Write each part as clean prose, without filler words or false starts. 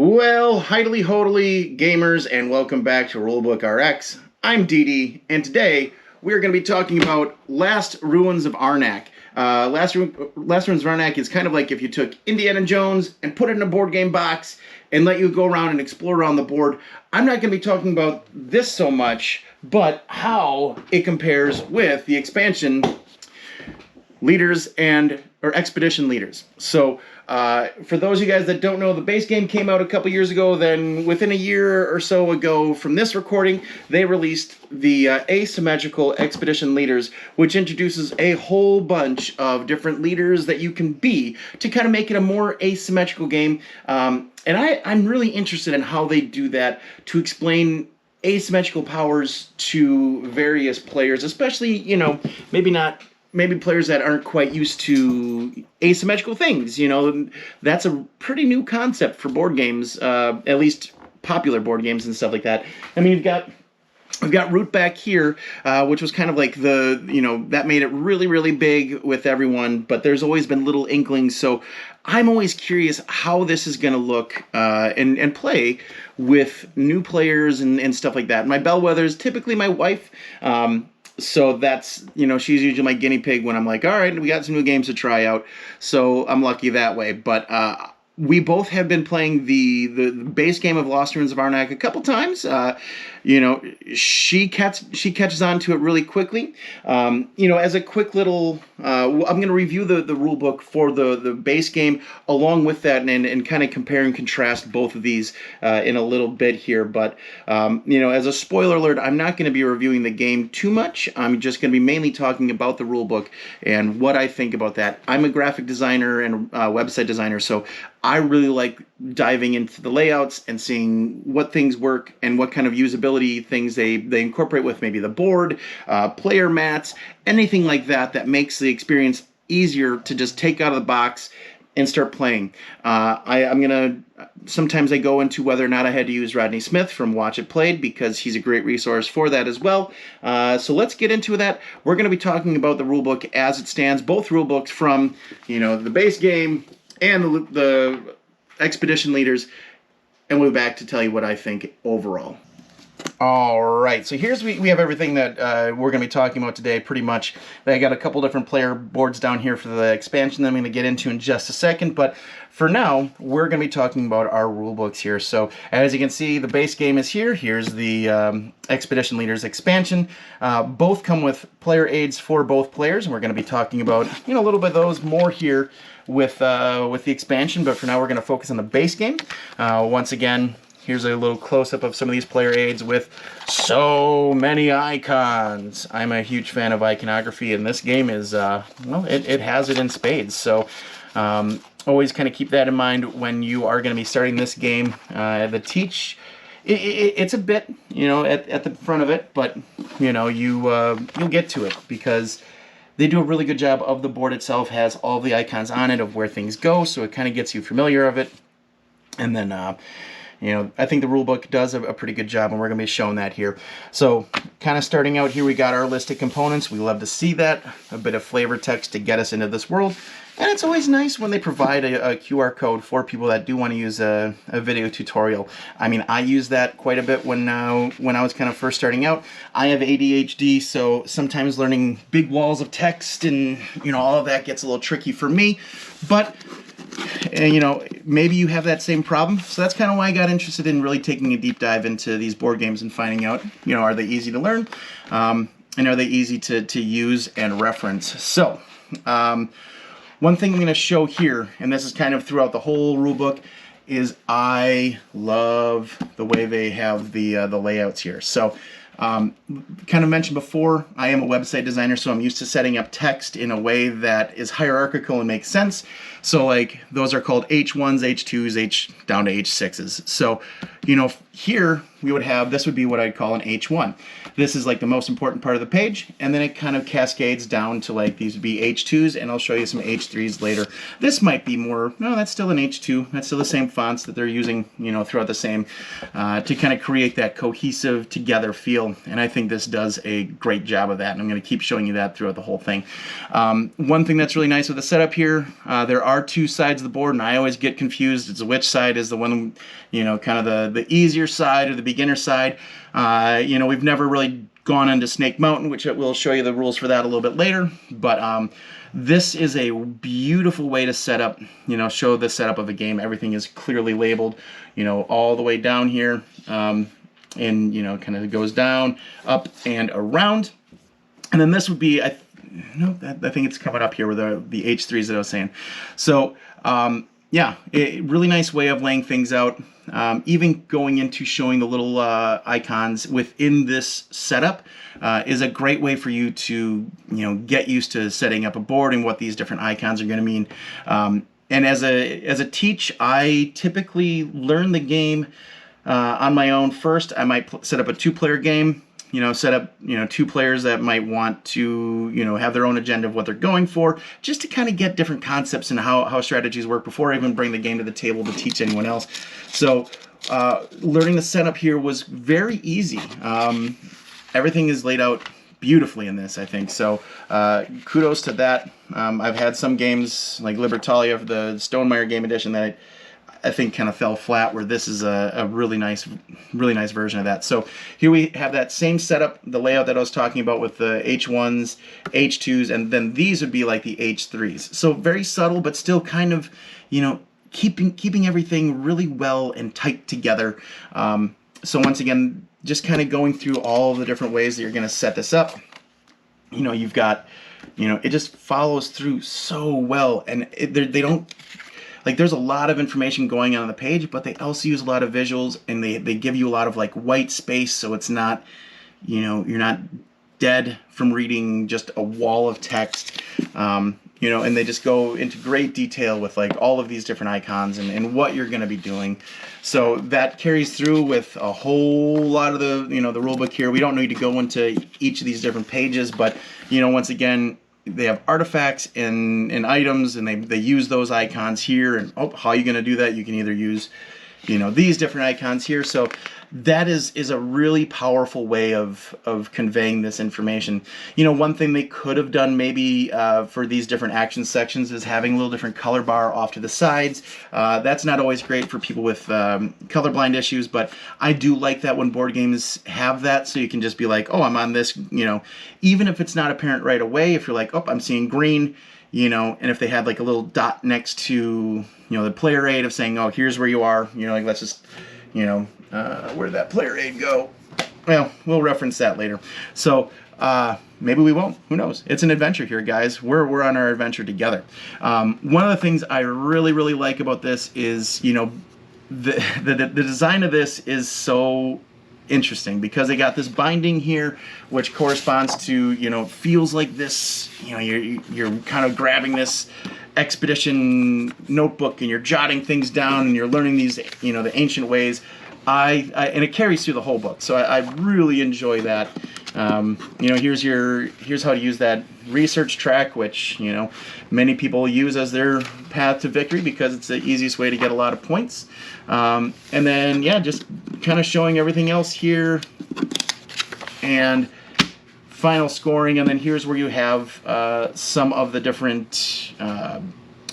Well, heidely hodily gamers, and welcome back to Rulebook RX. I'm DD, and today we're going to be talking about Last Ruins of Arnak. Last Ruins of Arnak is kind of like if you took Indiana Jones and put it in a board game box and let you go around and explore around the board. I'm not going to be talking about this so much, but how it compares with the expansion leaders or expedition leaders. So for those of you guys that don't know, the base game came out a couple years ago. Then within a year or so ago from this recording, they released the asymmetrical expedition leaders, which introduces a whole bunch of different leaders that you can be to kind of make it a more asymmetrical game. And I'm really interested in how they do that to explain asymmetrical powers to various players, especially, maybe players that aren't quite used to asymmetrical things. That's a pretty new concept for board games, at least popular board games and stuff like that. I mean, we've got Root back here, which was kind of like that made it really, really big with everyone, but there's always been little inklings, so I'm always curious how this is going to look and play with new players and stuff like that. My bellwether is typically my wife, so that's, she's usually my guinea pig when I'm like, all right, we got some new games to try out. So I'm lucky that way. But we both have been playing the base game of Lost Ruins of Arnak a couple times. She catches on to it really quickly. As a quick little, I'm going to review the rule book for the base game along with that and kind of compare and contrast both of these in a little bit here. But, as a spoiler alert, I'm not going to be reviewing the game too much. I'm just going to be mainly talking about the rule book and what I think about that. I'm a graphic designer and website designer, so I really like diving into the layouts and seeing what things work and what kind of usability things they incorporate with maybe the board, player mats, anything like that makes the experience easier to just take out of the box and start playing. Sometimes I go into whether or not I had to use Rodney Smith from Watch It Played because he's a great resource for that as well. So let's get into that. We're going to be talking about the rulebook as it stands, both rulebooks from the base game and the expedition leaders, and we'll be back to tell you what I think overall. All right, so we have everything that we're going to be talking about today, pretty much. I got a couple different player boards down here for the expansion that I'm going to get into in just a second, but for now, we're going to be talking about our rule books here. So as you can see, the base game is here. Here's the Expedition Leaders expansion. Both come with player aids for both players, and we're going to be talking about a little bit of those more here with the expansion, but for now we're going to focus on the base game. Once again, here's a little close-up of some of these player aids with so many icons. I'm a huge fan of iconography, and this game is, it has it in spades. So always kind of keep that in mind when you are going to be starting this game. The teach, it's a bit, at the front of it, but, you'll get to it because they do a really good job of the board itself, has all the icons on it of where things go, so it kind of gets you familiar of it. And then, I think the rulebook does a pretty good job, and we're going to be showing that here. So kind of starting out here, we got our list of components. We love to see that, a bit of flavor text to get us into this world. And it's always nice when they provide a QR code for people that do want to use a video tutorial. I mean, I use that quite a bit when I was kind of first starting out. I have ADHD, so sometimes learning big walls of text and, all of that gets a little tricky for me. But maybe you have that same problem. So that's kind of why I got interested in really taking a deep dive into these board games and finding out, are they easy to learn? And are they easy to use and reference? So, one thing I'm going to show here, and this is kind of throughout the whole rulebook, is I love the way they have the layouts here. So, kind of mentioned before, I am a website designer, so I'm used to setting up text in a way that is hierarchical and makes sense. So those are called H1s, H2s, down to H6s. So, here we would have, this would be what I'd call an H1. This is like the most important part of the page, and then it kind of cascades down to like these would be H2s, and I'll show you some H3s later. This might be more, no, that's still an H2. That's still the same fonts that they're using, you know, throughout the same, to kind of create that cohesive together feel, and I think this does a great job of that, and I'm going to keep showing you that throughout the whole thing. One thing that's really nice with the setup here, there are two sides of the board, and I always get confused as to which side is the one, you know, kind of the easier side or the beginner side. You know, we've never really gone into Snake Mountain, which we'll show you the rules for that a little bit later, but this is a beautiful way to set up, you know, show the setup of a game. Everything is clearly labeled, you know, all the way down here, and, you know, kind of goes down, up, and around. And then this would be, I think it's coming up here with the H3s that I was saying. So, yeah, a really nice way of laying things out. Even going into showing the little icons within this setup is a great way for you to, you know, get used to setting up a board and what these different icons are going to mean. And as a teach, I typically learn the game on my own first. I might set up a two-player game. You know, set up, you know, two players that might want to, you know, have their own agenda of what they're going for, just to kind of get different concepts and how strategies work before I even bring the game to the table to teach anyone else. So learning the setup here was very easy. Everything is laid out beautifully in this, I think. So kudos to that. I've had some games like Libertalia, the Stonemeyer game edition, that I think kind of fell flat, where this is a really nice version of that. So here we have that same setup, the layout that I was talking about with the H1s, H2s, and then these would be like the H3s. So very subtle, but still kind of, you know, keeping everything really well and tight together. So once again, just kind of going through all the different ways that you're going to set this up. You know, you've got, you know, it just follows through so well, and they don't. Like, there's a lot of information going on the page, but they also use a lot of visuals, and they give you a lot of like white space, so it's not, you know, you're not dead from reading just a wall of text. You know, and they just go into great detail with like all of these different icons and what you're going to be doing. So that carries through with a whole lot of the, you know, the rule book here. We don't need to go into each of these different pages, but, you know, once again, they have artifacts and items, and they use those icons here. And how are you going to do that? You can either use, you know, these different icons here. So that is a really powerful way of conveying this information. You know, one thing they could have done maybe for these different action sections is having a little different color bar off to the sides. That's not always great for people with colorblind issues, but I do like that when board games have that, so you can just be like, oh, I'm on this, you know, even if it's not apparent right away. If you're like, oh, I'm seeing green, you know, and if they had like a little dot next to, you know, the player aid of saying, oh, here's where you are, you know, like, let's just, you know, where'd that player aid go? Well, we'll reference that later. So maybe we won't. Who knows? It's an adventure here, guys. We're on our adventure together. One of the things I really like about this is, you know, the design of this is so interesting, because they got this binding here, which corresponds to, you know, feels like this, you know, you're kind of grabbing this expedition notebook and you're jotting things down and you're learning these, you know, the ancient ways. And it carries through the whole book, so I really enjoy that. You know, here's how to use that research track, which, you know, many people use as their path to victory because it's the easiest way to get a lot of points. And then, yeah, just kind of showing everything else here, and final scoring. And then here's where you have some of the different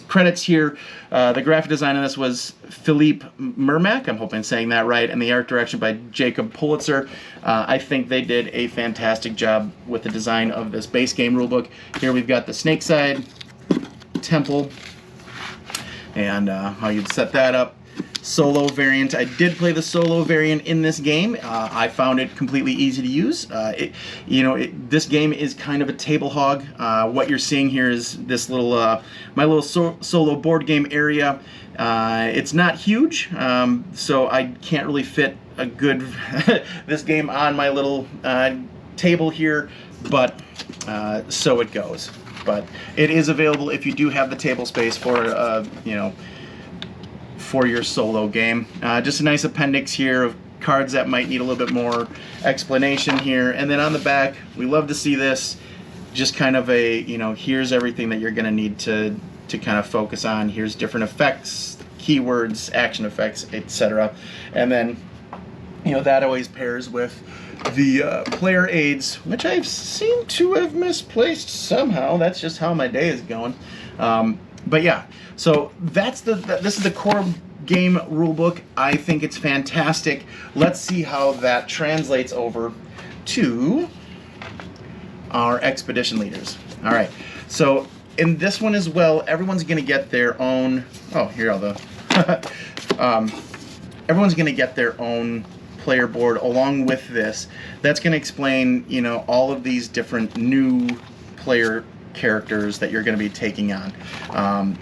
credits here. The graphic design on this was Philippe Mermack, I'm hoping I'm saying that right, and the art direction by Jacob Pulitzer. I think they did a fantastic job with the design of this base game rulebook. Here we've got the snake side, temple, and how you'd set that up. Solo variant. I did play the solo variant in this game. I found it completely easy to use. This game is kind of a table hog. What you're seeing here is this little, my little solo board game area. It's not huge, so I can't really fit a good this game on my little table here, but so it goes. But it is available if you do have the table space for for your solo game. Just a nice appendix here of cards that might need a little bit more explanation here. And then on the back, we love to see this, just kind of a, here's everything that you're going to need to kind of focus on. Here's different effects, keywords, action effects, etc. And then, that always pairs with the player aids, which I seem to have misplaced somehow. That's just how my day is going. But yeah, so this is the core game rulebook. I think it's fantastic. Let's see how that translates over to our expedition leaders. All right, so in this one as well, everyone's going to get their own. Oh, here are the. Everyone's going to get their own player board along with this. That's going to explain, all of these different new player characters that you're going to be taking on.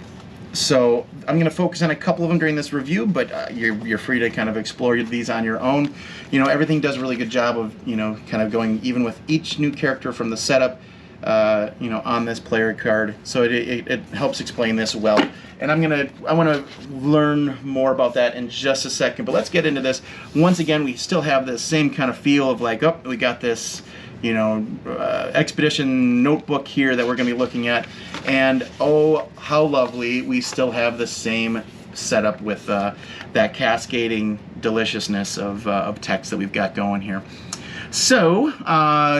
So I'm going to focus on a couple of them during this review, but you're free to kind of explore these on your own. Everything does a really good job of, kind of going even with each new character from the setup, on this player card. So it helps explain this well. And I want to learn more about that in just a second, but let's get into this. Once again, we still have the same kind of feel of like, oh, we got this, expedition notebook here that we're going to be looking at. And oh, how lovely, we still have the same setup with that cascading deliciousness of text that we've got going here. So,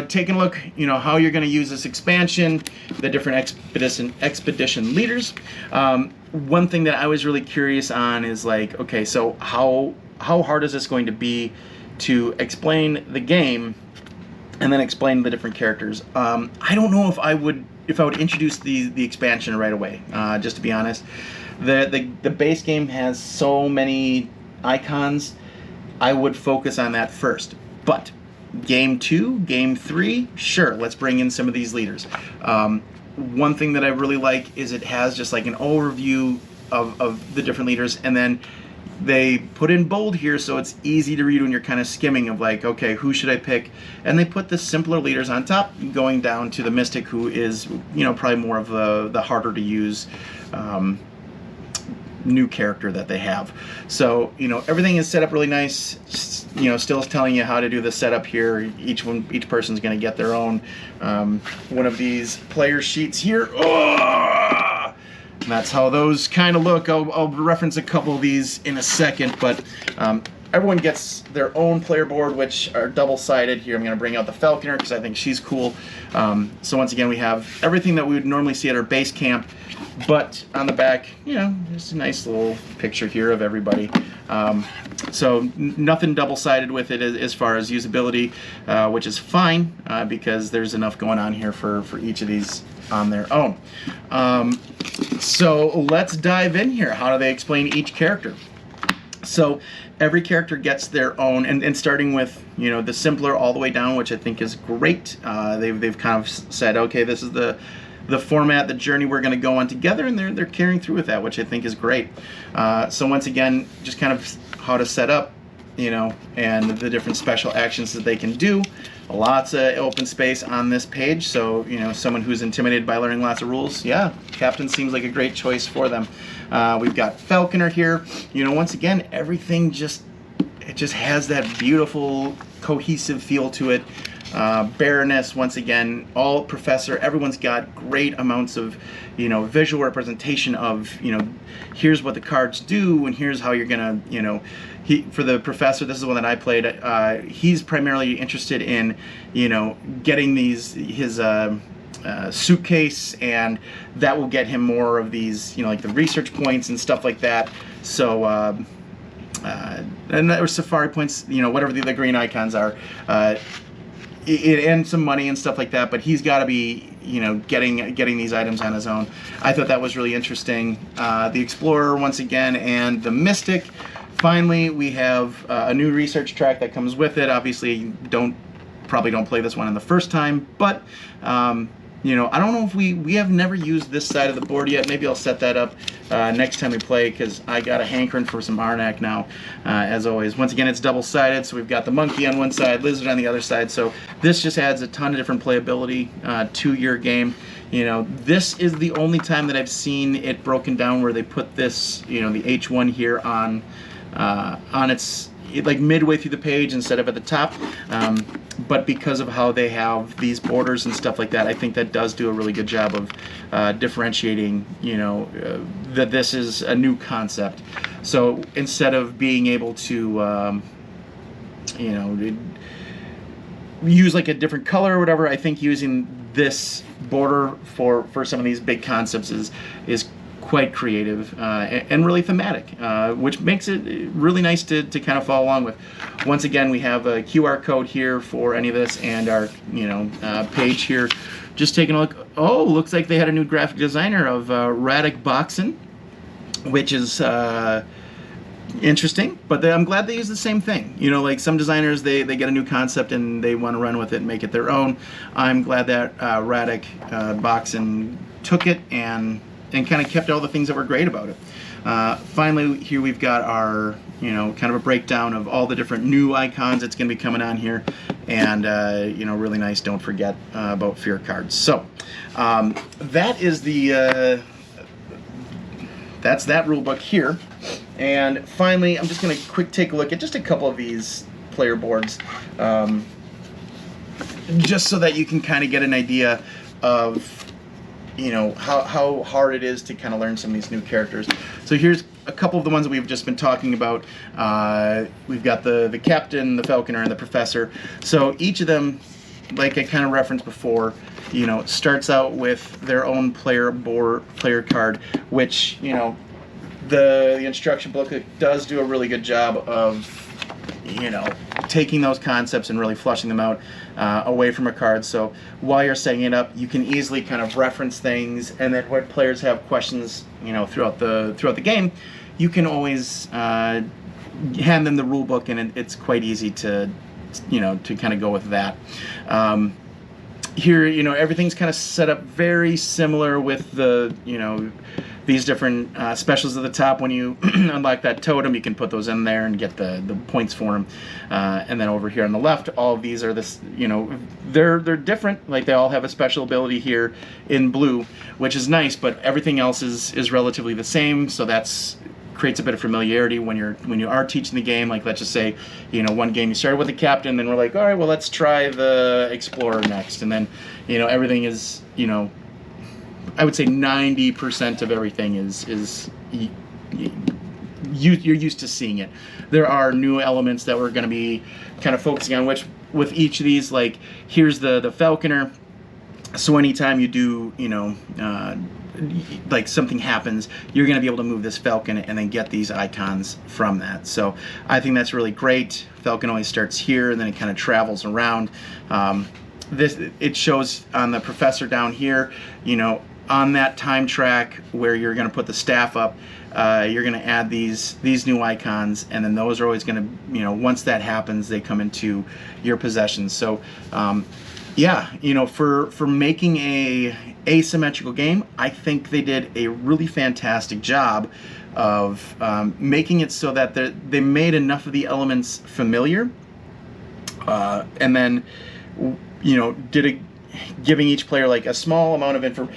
taking a look, how you're going to use this expansion, the different expedition leaders. One thing that I was really curious on is like, okay, so how hard is this going to be to explain the game and then explain the different characters? I don't know if I would introduce the expansion right away. Just to be honest, the base game has so many icons. I would focus on that first, but Game 2, Game 3, sure, let's bring in some of these leaders. One thing that I really like is it has just like an overview of the different leaders, and then they put in bold here so it's easy to read when you're kind of skimming of like, okay, who should I pick? And they put the simpler leaders on top, going down to the Mystic, who is, probably more of the harder to use new character that they have. So, everything is set up really nice. Still telling you how to do the setup here. Each person's going to get their own one of these player sheets here. Oh! And that's how those kind of look. I'll reference a couple of these in a second, but everyone gets their own player board, which are double-sided. Here I'm going to bring out the Falconer because I think she's cool. So once again, we have everything that we would normally see at our base camp, but on the back, just a nice little picture here of everybody. So nothing double-sided with it as far as usability, which is fine because there's enough going on here for each of these on their own. So let's dive in here. How do they explain each character? So every character gets their own, and starting with the simpler all the way down, which I think is great. They've kind of said, okay, this is the format, the journey we're going to go on together, and they're carrying through with that, which I think is great. So once again, just kind of how to set up, and the different special actions that they can do. Lots of open space on this page, so someone who's intimidated by learning lots of rules, yeah, Captain seems like a great choice for them. We've got Falconer here. Once again, everything just has that beautiful cohesive feel to it. Baroness, once again, all Professor, everyone's got great amounts of visual representation of here's what the cards do, and here's how you're gonna for the Professor, this is the one that I played. He's primarily interested in getting his suitcase, and that will get him more of these like the research points and stuff like that. So and that was safari points, whatever the other green icons are. And some money and stuff like that, but he's got to be, getting these items on his own. I thought that was really interesting. The Explorer, once again, and the Mystic. Finally, we have a new research track that comes with it. Obviously, you probably don't play this one in the first time, but I don't know if we have never used this side of the board yet. Maybe I'll set that up next time we play, because I got a hankering for some Arnak now, as always. Once again, it's double-sided, so we've got the monkey on one side, lizard on the other side, so this just adds a ton of different playability to your game. This is the only time that I've seen it broken down where they put this, the H1 here on its, like midway through the page instead of at the top. But because of how they have these borders and stuff like that, I think that does do a really good job of differentiating, that this is a new concept. So instead of being able to, use like a different color or whatever, I think using this border for some of these big concepts is quite creative and really thematic, which makes it really nice to kind of follow along with. Once again, we have a QR code here for any of this, and our page here. Just taking a look. Oh, looks like they had a new graphic designer of Arnak Boxen, which is interesting, but I'm glad they use the same thing. Like some designers, they get a new concept and they want to run with it and make it their own. I'm glad that Arnak Boxen took it and kind of kept all the things that were great about it. Finally, here we've got our, kind of a breakdown of all the different new icons that's going to be coming on here, and really nice. Don't forget about fear cards. So that is that's that rule book here. And finally, I'm just going to quick take a look at just a couple of these player boards, just so that you can kind of get an idea of how hard it is to kind of learn some of these new characters. So here's a couple of the ones that we've just been talking about. We've got the captain, the falconer, and the professor. So each of them, like I kind of referenced before, starts out with their own player card, which the instruction booklet does do a really good job of taking those concepts and really flushing them out away from a card. So while you're setting it up, you can easily kind of reference things, and then when players have questions, throughout the game, you can always hand them the rule book, and it's quite easy to kind of go with that. Here, everything's kind of set up very similar with the, these different specials at the top. When you unlock that totem, you can put those in there and get the points for them. And then over here on the left, all of these are this, they're different. Like they all have a special ability here in blue, which is nice, but everything else is relatively the same. So that's creates a bit of familiarity when you are teaching the game. Like let's just say, one game you started with the captain, then we're like, all right, well let's try the explorer next, and then everything is I would say 90% of everything is you're used to seeing it. There are new elements that we're going to be kind of focusing on, which with each of these, like here's the falconer. So anytime you do, like something happens, you're going to be able to move this falcon and then get these icons from that. So I think that's really great. Falcon always starts here and then it kind of travels around. It shows on the professor down here, on that time track where you're going to put the staff up, you're going to add these new icons, and then those are always going to, once that happens, they come into your possession. So for making a asymmetrical game, I think they did a really fantastic job of making it so that they made enough of the elements familiar, and then giving each player like a small amount of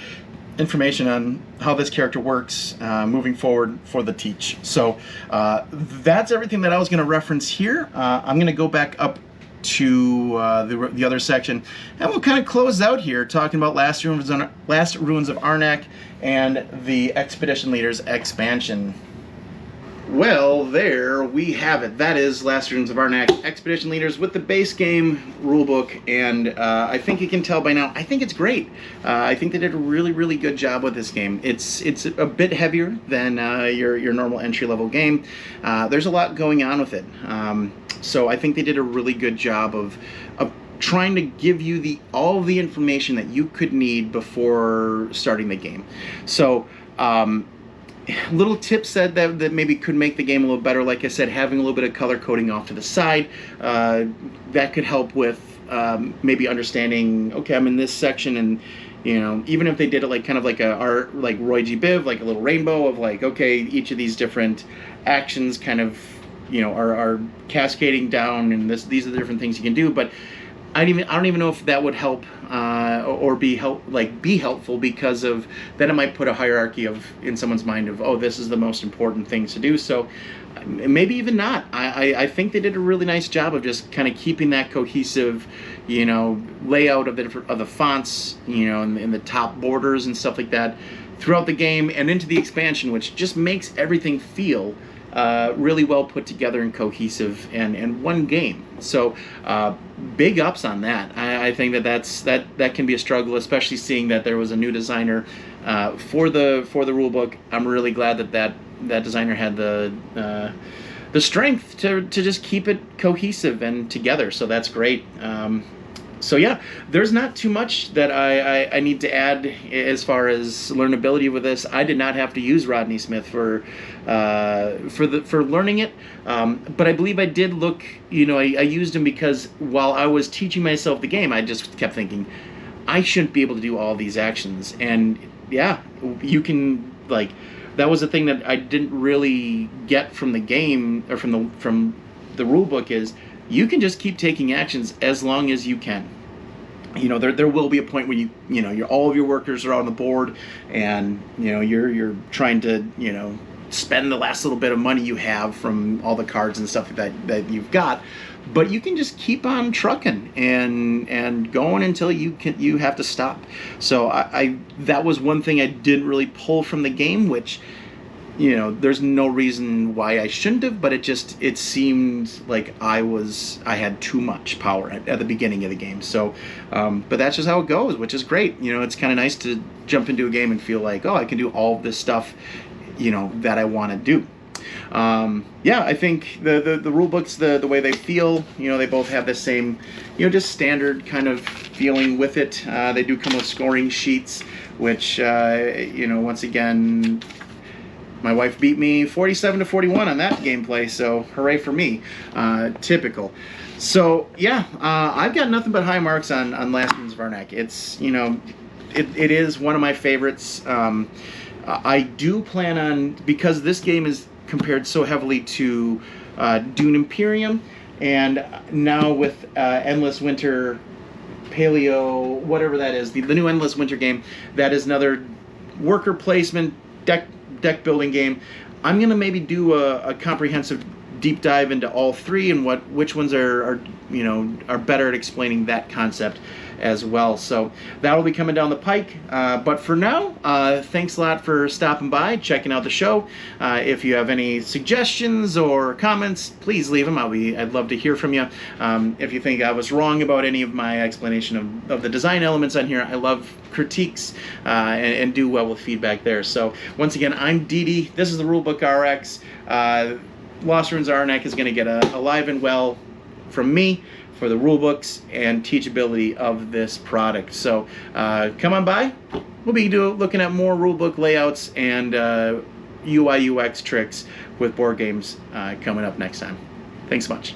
information on how this character works moving forward for the teach. So that's everything that I was going to reference here. I'm going to go back up to the other section, and we'll kind of close out here talking about Last Ruins of Arnak and the Expedition Leaders expansion. Well, there we have it. That is Last Ruins of Arnak Expedition Leaders with the base game rulebook, and I think you can tell by now, I think it's great. I think they did a really, really good job with this game. It's a bit heavier than your normal entry-level game. There's a lot going on with it. So I think they did a really good job of trying to give you all the information that you could need before starting the game. So little tips that maybe could make the game a little better. Like I said, having a little bit of color coding off to the side, that could help with maybe understanding, okay, I'm in this section, and even if they did it like kind of like like Roy G. Biv, like a little rainbow of like, okay, each of these different actions kind of are cascading down, and these are the different things you can do. But I don't even know if that would help or be helpful, because of then it might put a hierarchy in someone's mind of, oh, this is the most important things to do. So maybe even not. I think they did a really nice job of just kind of keeping that cohesive, layout of the fonts, in the top borders and stuff like that throughout the game and into the expansion, which just makes everything feel really well put together and cohesive and one game. So big ups on that. I think that can be a struggle, especially seeing that there was a new designer for the rulebook. I'm really glad that designer had the strength to just keep it cohesive and together. So that's great. So yeah, there's not too much that I need to add as far as learnability with this. I did not have to use Rodney Smith for learning it, but I believe I did look. I used him because while I was teaching myself the game, I just kept thinking I shouldn't be able to do all these actions. And yeah, you can that was the thing that I didn't really get from the game or from the rule book is. You can just keep taking actions as long as you can. There will be a point where all of your workers are on the board, and you're trying to spend the last little bit of money you have from all the cards and stuff that you've got. But you can just keep on trucking and going until you have to stop. So I that was one thing I didn't really pull from the game, which. There's no reason why I shouldn't have, but it seemed like I had too much power at the beginning of the game. So, but that's just how it goes, which is great. It's kind of nice to jump into a game and feel like, oh, I can do all of this stuff, that I want to do. Yeah, I think the rule books, the way they feel, they both have the same, just standard kind of feeling with it. They do come with scoring sheets, which, once again, my wife beat me 47-41 on that gameplay, so hooray for me. Typical. So yeah, I've got nothing but high marks on Last Ruins of Arnak. It's it is one of my favorites. I do plan on, because this game is compared so heavily to Dune Imperium, and now with Endless Winter Paleo, whatever that is, the new Endless Winter game, that is another worker placement deck building game. I'm gonna maybe do a comprehensive deep dive into all three and which ones are better at explaining that concept as well. So that'll be coming down the pike. But for now, thanks a lot for stopping by, checking out the show. If you have any suggestions or comments, please leave them. I'd love to hear from you. If you think I was wrong about any of my explanation of the design elements on here, I love critiques and do well with feedback there. So once again, I'm Didi. This is the Rulebook RX. Lost Ruins Arnak is going to get a live and well from me for the rule books and teachability of this product. So come on by. We'll be looking at more rulebook layouts and UI UX tricks with board games coming up next time. Thanks so much.